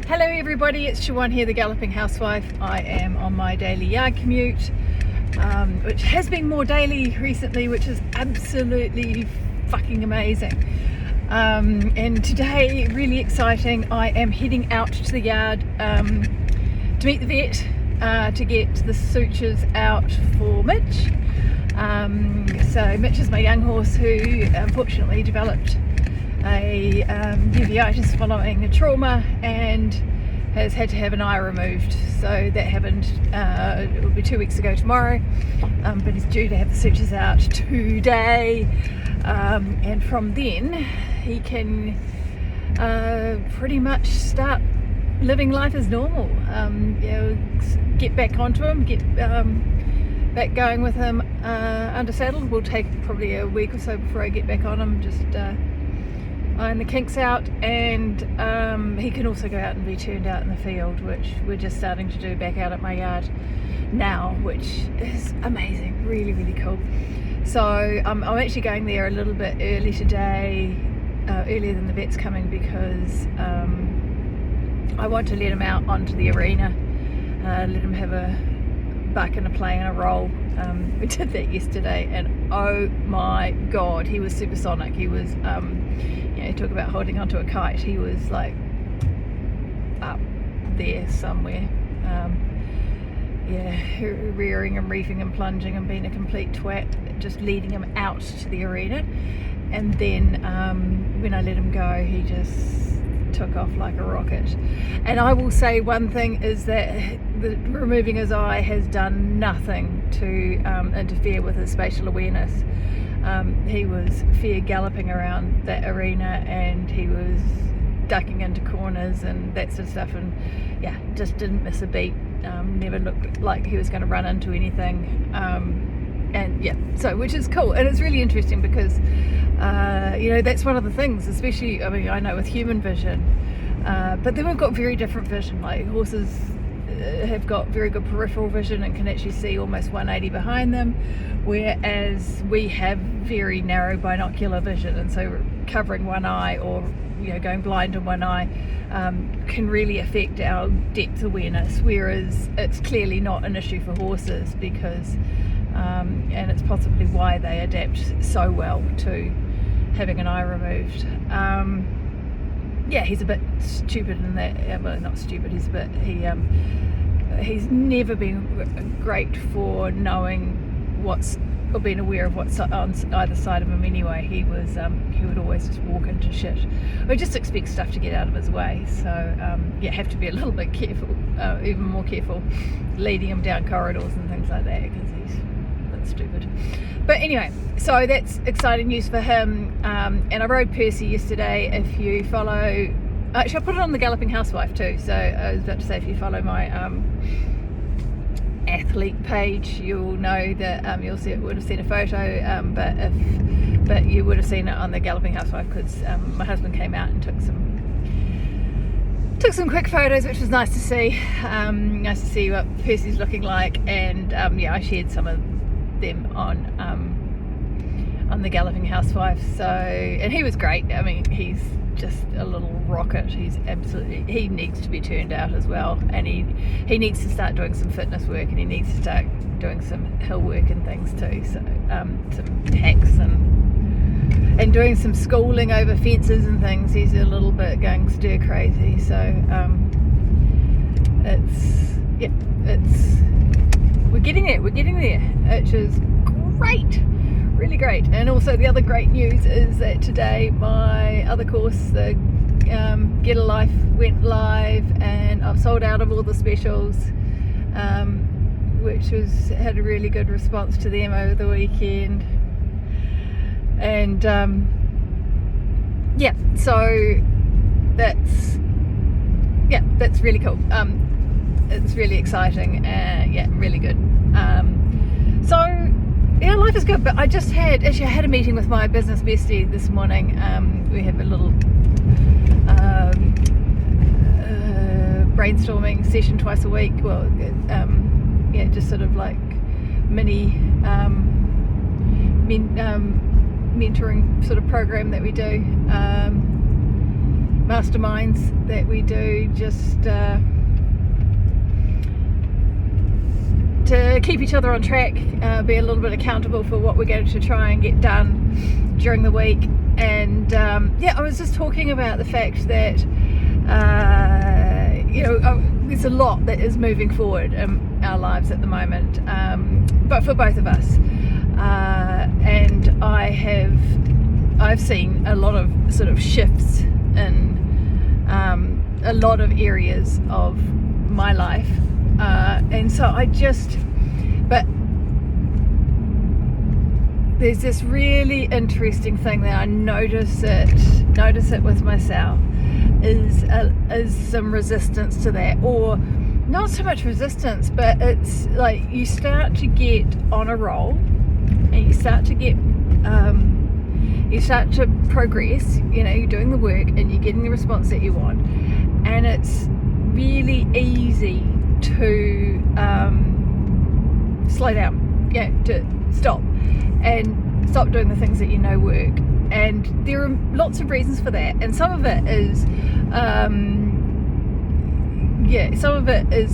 Hello everybody, it's Siobhan here, the Galloping Housewife. I am on my daily yard commute, which has been more daily recently, which is absolutely fucking amazing. And today, really exciting, I am heading out to the yard to meet the vet to get the sutures out for Mitch. So Mitch is my young horse who unfortunately developed a uveitis following a trauma and has had to have an eye removed. So that happened, it will be 2 weeks ago tomorrow, but he's due to have the sutures out today, and from then he can pretty much start living life as normal. Get back onto him, get back going with him under saddle. Will take probably a week or so before I get back on him, just iron the kinks out, and he can also go out and be turned out in the field, which we're just starting to do back out at my yard now, which is amazing, really cool. So I'm actually going there a little bit early today, earlier than the vet's coming, because I want to let him out onto the arena, let him have a buck and a play and a roll. We did that yesterday, and oh my god, he was supersonic. He was talk about holding onto a kite. He was like up there somewhere, rearing and reefing and plunging and being a complete twat, just leading him out to the arena. And then when I let him go, he just took off like a rocket. And I will say one thing is that removing his eye has done nothing to interfere with his spatial awareness. He was fair galloping around that arena, and he was ducking into corners and that sort of stuff, and just didn't miss a beat. Never looked like he was going to run into anything, so which is cool. And it's really interesting because that's one of the things, especially, I know with human vision, but then we've got very different vision. Like horses have got very good peripheral vision and can actually see almost 180 behind them, whereas we have very narrow binocular vision, and so covering one eye or going blind in one eye can really affect our depth awareness, whereas it's clearly not an issue for horses, because and it's possibly why they adapt so well to having an eye removed. He's a bit stupid in that, well, not stupid, he's never been great for knowing or being aware of what's on either side of him anyway. He would always just walk into shit, or just expect stuff to get out of his way. So have to be a little bit careful, even more careful, leading him down corridors and things like that, because he's a bit stupid. But anyway, so that's exciting news for him. And I rode Percy yesterday. If you follow, actually I put it on the Galloping Housewife too, so I was about to say, if you follow my athlete page, you'll know that would have seen a photo, but you would have seen it on the Galloping Housewife, because my husband came out and took some quick photos, which was nice to see. Nice to see what Percy's looking like, and I shared some of them on the Galloping Housewife. So, and he was great. He's just a little rocket. He needs to be turned out as well, and he needs to start doing some fitness work, and he needs to start doing some hill work and things too, so some hacks and doing some schooling over fences and things. He's a little bit going stir crazy, so we're getting there, which is great, really great. And also the other great news is that today my other course, the Get a Life, went live, and I've sold out of all the specials, which had a really good response to them over the weekend. And so that's really cool. It's really exciting, really good. Life is good. But I had a meeting with my business bestie this morning. We have a little brainstorming session twice a week. Well, just sort of like mini mentoring sort of program that we do. masterminds that we do, just to keep each other on track, be a little bit accountable for what we're going to try and get done during the week. And I was just talking about the fact that there's a lot that is moving forward in our lives at the moment, but for both of us, and I've seen a lot of sort of shifts in a lot of areas of my life, and so but there's this really interesting thing that I notice it with myself, is some resistance to that, or not so much resistance, but it's like you start to get on a roll, and you start to progress, you're doing the work and you're getting the response that you want, and it's really easy to slow down, to stop doing the things that work. And there are lots of reasons for that, and some of it is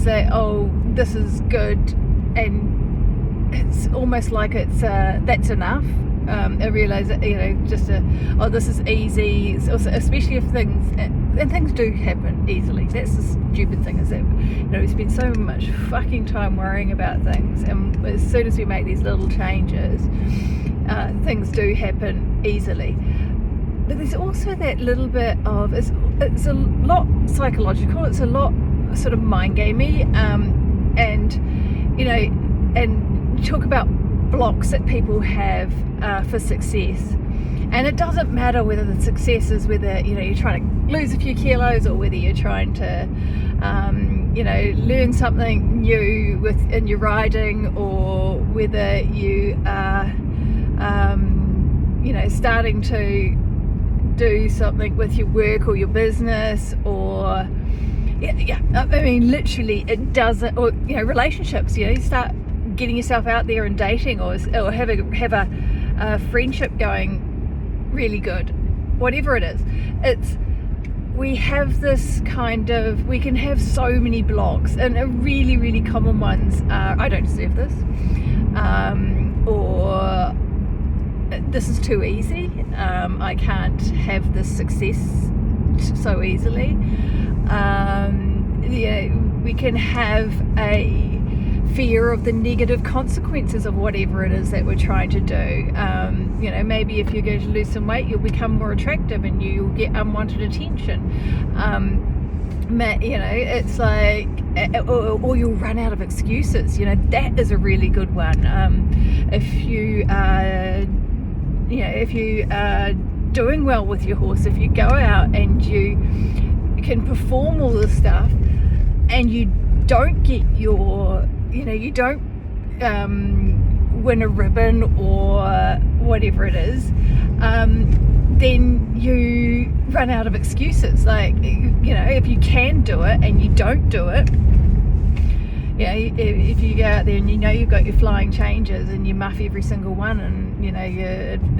that, oh, this is good, and it's almost like it's that's enough. I realise that this is easy. It's also, especially if things do happen easily. That's the stupid thing, is that we spend so much fucking time worrying about things, and as soon as we make these little changes, things do happen easily. But there's also that little bit of it's a lot psychological. It's a lot sort of mind gamey, and talk about blocks that people have for success. And it doesn't matter whether the success is whether you're trying to lose a few kilos, or whether you're trying to learn something new in your riding, or whether you are starting to do something with your work or your business, or literally it doesn't, or relationships. You start getting yourself out there and dating, or have a friendship going really good, whatever it is. We have this we can have so many blocks, and really, really common ones are, I don't deserve this, or this is too easy, I can't have this success so easily. We can have a fear of the negative consequences of whatever it is that we're trying to do. Maybe if you're going to lose some weight, you'll become more attractive and you'll get unwanted attention. It's like, or you'll run out of excuses. That is a really good one. If you are doing well with your horse, if you go out and you can perform all this stuff, and you don't get you don't win a ribbon or whatever it is, then you run out of excuses. Like, if you can do it and you don't do it, if you go out there and you've got your flying changes and you muff every single one, and your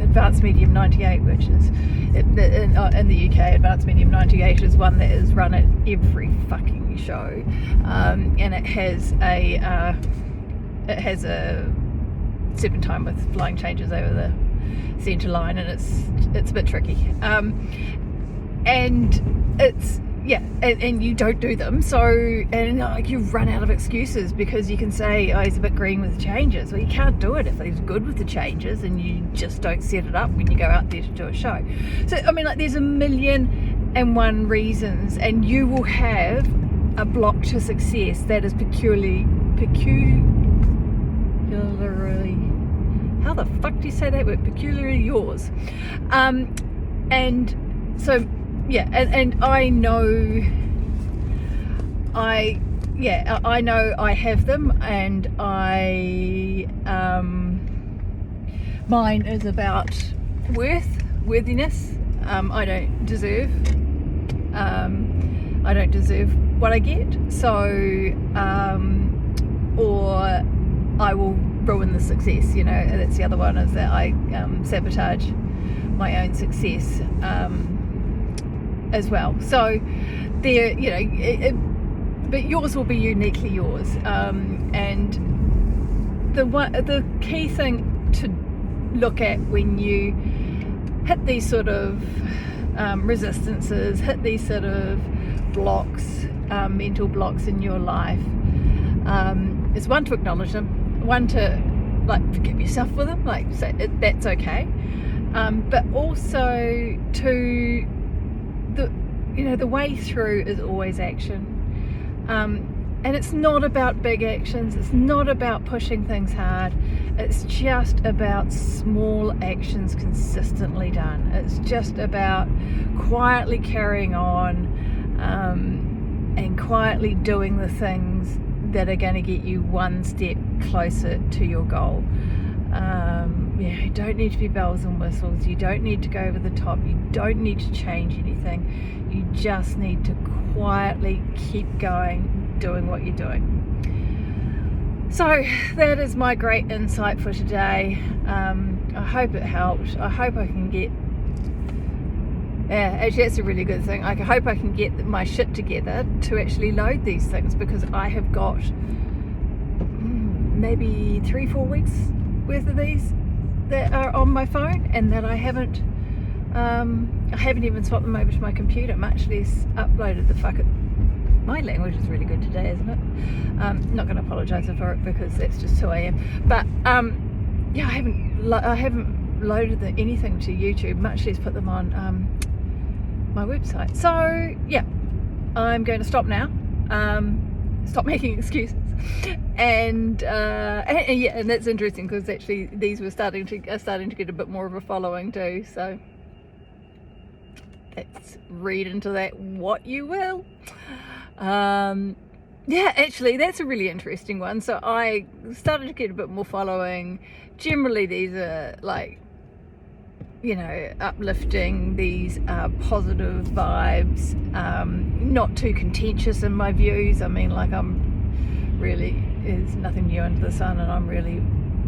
advanced medium 98, which is in the UK, advanced medium 98 is one that is run at every fucking show, and it has a serpentine with flying changes over the centre line, and it's a bit tricky, and it's and you don't do them, so you run out of excuses, because you can say, oh, he's a bit green with the changes. Well, you can't do it if he's good with the changes, and you just don't set it up when you go out there to do a show. So there's 1,000,001 reasons, and you will have a block to success that is peculiarly, how the fuck do you say that word? Peculiarly yours. And so, and I know I have them, and mine is about worthiness. I don't deserve what I get, so or I will ruin the success. That's the other one, is that I sabotage my own success. as well. So there, you know, but yours will be uniquely yours. And the key thing to look at when you hit these sort of resistances, hit these sort of blocks, mental blocks in your life, is one, to acknowledge them, one, to like forgive yourself for them, like say that's okay, but also to the way through is always action. And it's not about big actions, it's not about pushing things hard, it's just about small actions consistently done. It's just about quietly carrying on, and quietly doing the things that are going to get you one step closer to your goal. You don't need to be bells and whistles, you don't need to go over the top, you don't need to change anything, you just need to quietly keep going, doing what you're doing. So that is my great insight for today. I hope it helped. I hope I can get, actually that's a really good thing, I hope I can get my shit together to actually load these things, because I have got maybe 3-4 weeks worth of these that are on my phone, and that I haven't even swapped them over to my computer, much less uploaded the my language is really good today, isn't it? Not going to apologise for it, because that's just who I am. But yeah, I haven't loaded anything to YouTube, much less put them on my website. So yeah, I'm going to stop now. Stop making excuses. And yeah, and that's interesting, because actually these were starting to get a bit more of a following too. So let's read into that what you will. Yeah, actually that's a really interesting one. So I started to get a bit more following. Generally these are like, you know, uplifting, these are positive vibes, not too contentious in my views. I mean, like, there's nothing new under the sun, and I'm really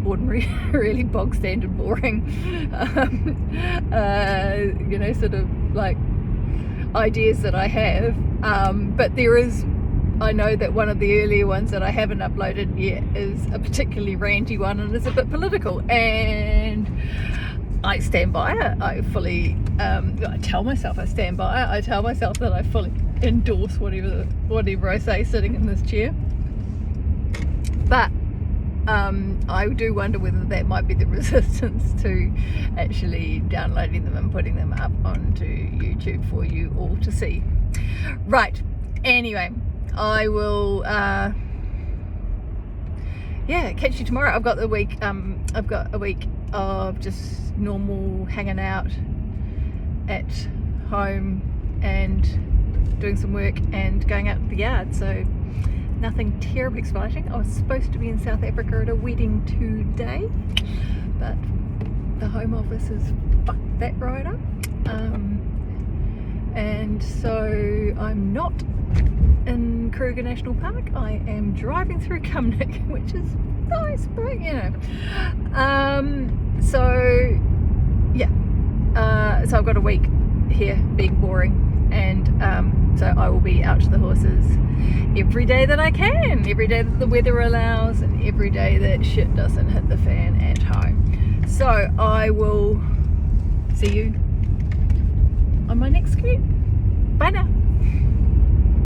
ordinary, really bog standard boring, you know, sort of like ideas that I have, but I know that one of the earlier ones that I haven't uploaded yet is a particularly ranty one, and it's a bit political, and I stand by it. I fully, I tell myself I stand by it. I tell myself that I fully endorse whatever I say sitting in this chair. But I do wonder whether that might be the resistance to actually downloading them and putting them up onto YouTube for you all to see. Right. Anyway, I will catch you tomorrow. I've got a week of just normal hanging out at home and doing some work and going out to the yard, so nothing terribly exciting. I was supposed to be in South Africa at a wedding today, but the Home Office has fucked that right up, and so I'm not in Kruger National Park. I am driving through Cumnock, which is nice, but you know, so yeah, so I've got a week here being boring, and so I will be out to the horses every day that I can, every day that the weather allows, and every day that shit doesn't hit the fan at home. So I will see you on my next commute. Bye now.